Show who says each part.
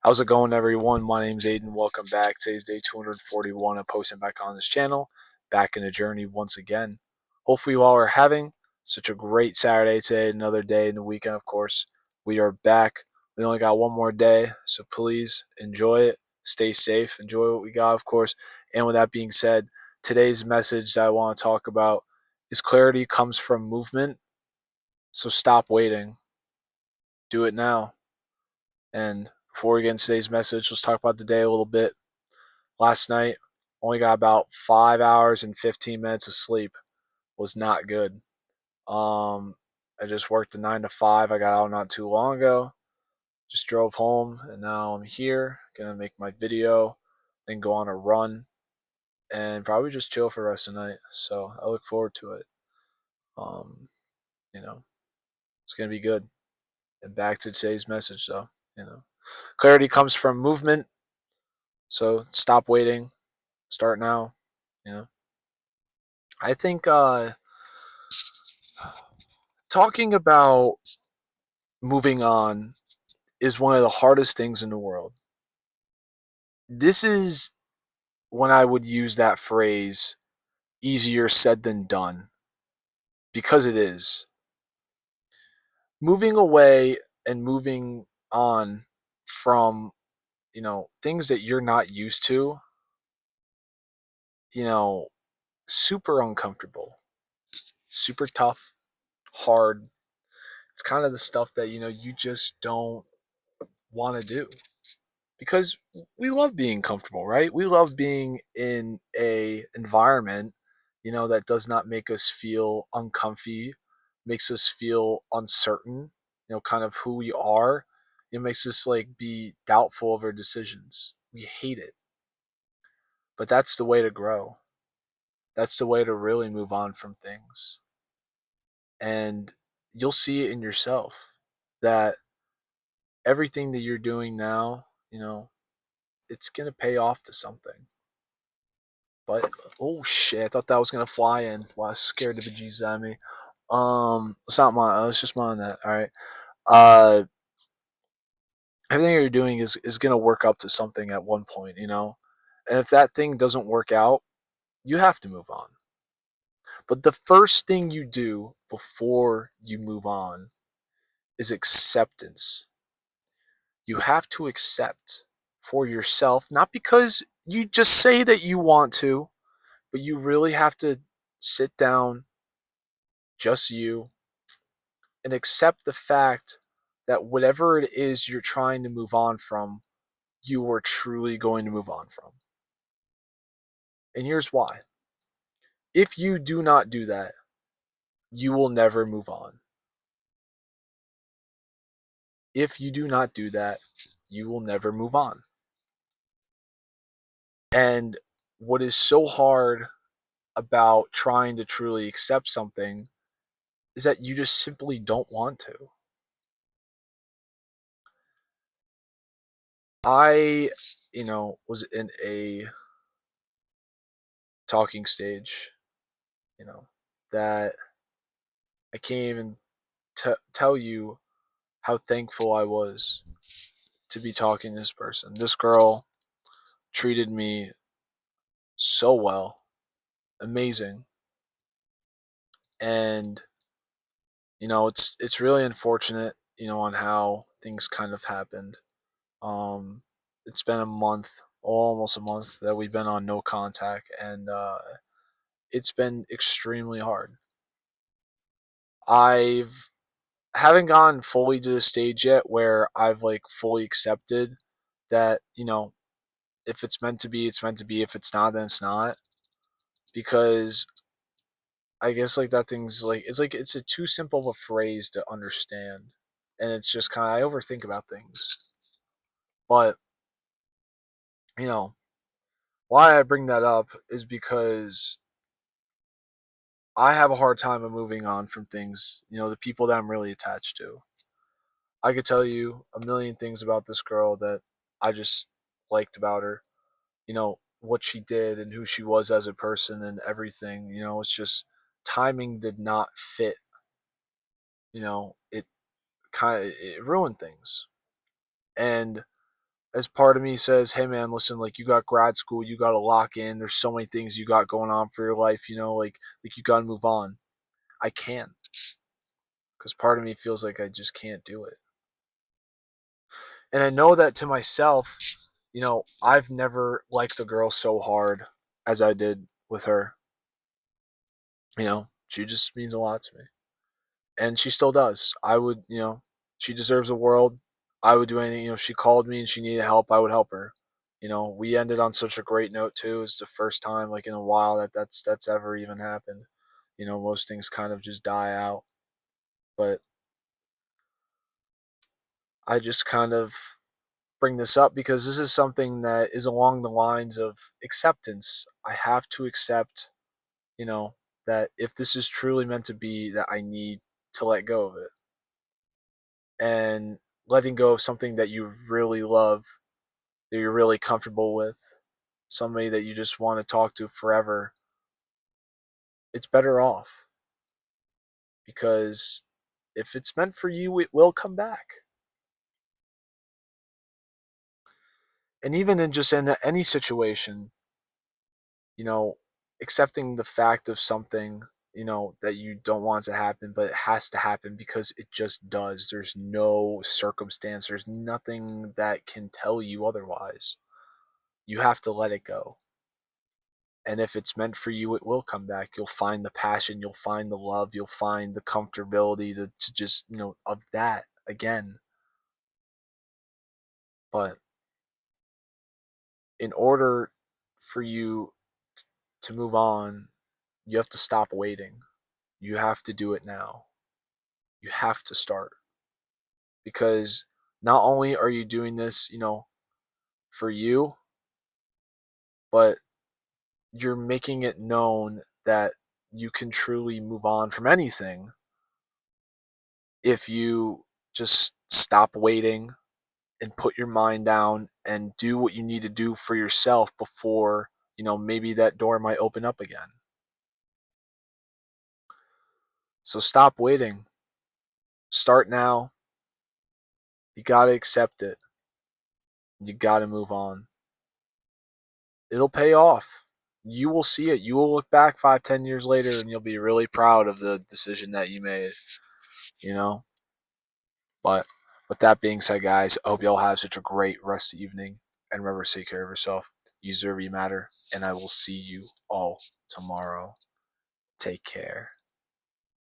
Speaker 1: How's it going, everyone? My name's Aiden. Welcome back. Today's day 241 of posting back on this channel. Back in the journey once again. Hopefully, you all are having such a great Saturday today. Another day in the weekend, of course. We are back. We only got one more day, so please enjoy it. Stay safe. Enjoy what we got, of course. And with that being said, today's message that I want to talk about is clarity comes from movement. So stop waiting. Do it now. And before we get into today's message, let's talk about the day a little bit. Last night, only got about 5 hours and 15 minutes of sleep. Was not good. I just worked a 9 to 5. I got out not too long ago. Just drove home, and now I'm here. Gonna make my video, then go on a run, and probably just chill for the rest of the night. So I look forward to it. Um, you know, it's gonna be good. And back to today's message, though. Clarity comes from movement. So stop waiting. Start now. You know, I think talking about moving on is one of the hardest things in the world. This is when I would use that phrase, easier said than done, because it is. Moving away and moving on from, things that you're not used to, you know, super uncomfortable, super tough, hard. It's kind of the stuff that, you just don't want to do. Because we love being comfortable, right? We love being in a environment, that does not make us feel uncomfy, makes us feel uncertain, kind of who we are. It makes us like be doubtful of our decisions. We hate it. But that's the way to grow. That's the way to really move on from things. And you'll see it in yourself that everything that you're doing now, it's going to pay off to something. But oh shit, I thought that was gonna fly in. Well, I scared the bejesus out of me. It's not mine. It's just mine. That all right. Uh, Everything you're doing is gonna work up to something at one point, And if that thing doesn't work out, you have to move on. But the first thing you do before you move on is acceptance. You have to accept for yourself, not because you just say that you want to, but you really have to sit down, just you, and accept the fact that whatever it is you're trying to move on from, you are truly going to move on from. And here's why. If you do not do that, you will never move on. If you do not do that, you will never move on. And what is so hard about trying to truly accept something is that you just simply don't want to. I, was in a talking stage, you know, that I can't even tell you how thankful I was to be talking to this person. This girl treated me so well, amazing, and it's really unfortunate, on how things kind of happened. Um, it's been a month, almost a month, that we've been on no contact, and it's been extremely hard. I've haven't gotten fully to the stage yet where I've like fully accepted that if it's meant to be, it's meant to be. If it's not, then it's not. Because I guess like that thing's like it's a too simple of a phrase to understand, and it's just kind of I overthink about things. But you know why I bring that up is because I have a hard time of moving on from things. The people that I'm really attached to. I could tell you a million things about this girl that I just liked about her. What she did and who she was as a person and everything. It's just timing did not fit. It ruined things. And as part of me says, hey man, listen, like you got grad school, you got to lock in. There's so many things you got going on for your life, like you got to move on. I can't, because part of me feels like I just can't do it. And I know that to myself, I've never liked a girl so hard as I did with her. She just means a lot to me. And she still does. She deserves the world. I would do anything. If she called me and she needed help, I would help her. We ended on such a great note too. It's the first time like in a while that's ever even happened. Most things kind of just die out. But I just kind of bring this up because this is something that is along the lines of acceptance. I have to accept, you know, that if this is truly meant to be, that I need to let go of it. And letting go of something that you really love, that you're really comfortable with, somebody that you just want to talk to forever, it's better off because if it's meant for you, it will come back. And even in just in any situation, you know, accepting the fact of something, that you don't want to happen, but it has to happen because it just does. There's no circumstance, there's nothing that can tell you otherwise. You have to let it go. And if it's meant for you, it will come back. You'll find the passion, you'll find the love, you'll find the comfortability to just, of that again. But in order for you to move on, you have to stop waiting. You have to do it now. You have to start because not only are you doing this, for you, but you're making it known that you can truly move on from anything if you just stop waiting and put your mind down and do what you need to do for yourself before, maybe that door might open up again. So stop waiting. Start now. You got to accept it. You got to move on. It'll pay off. You will see it. You will look back 5, 10 years later and you'll be really proud of the decision that you made, you know? But with that being said, guys, I hope you all have such a great rest of the evening. And remember to take care of yourself. You deserve, you matter. And I will see you all tomorrow. Take care.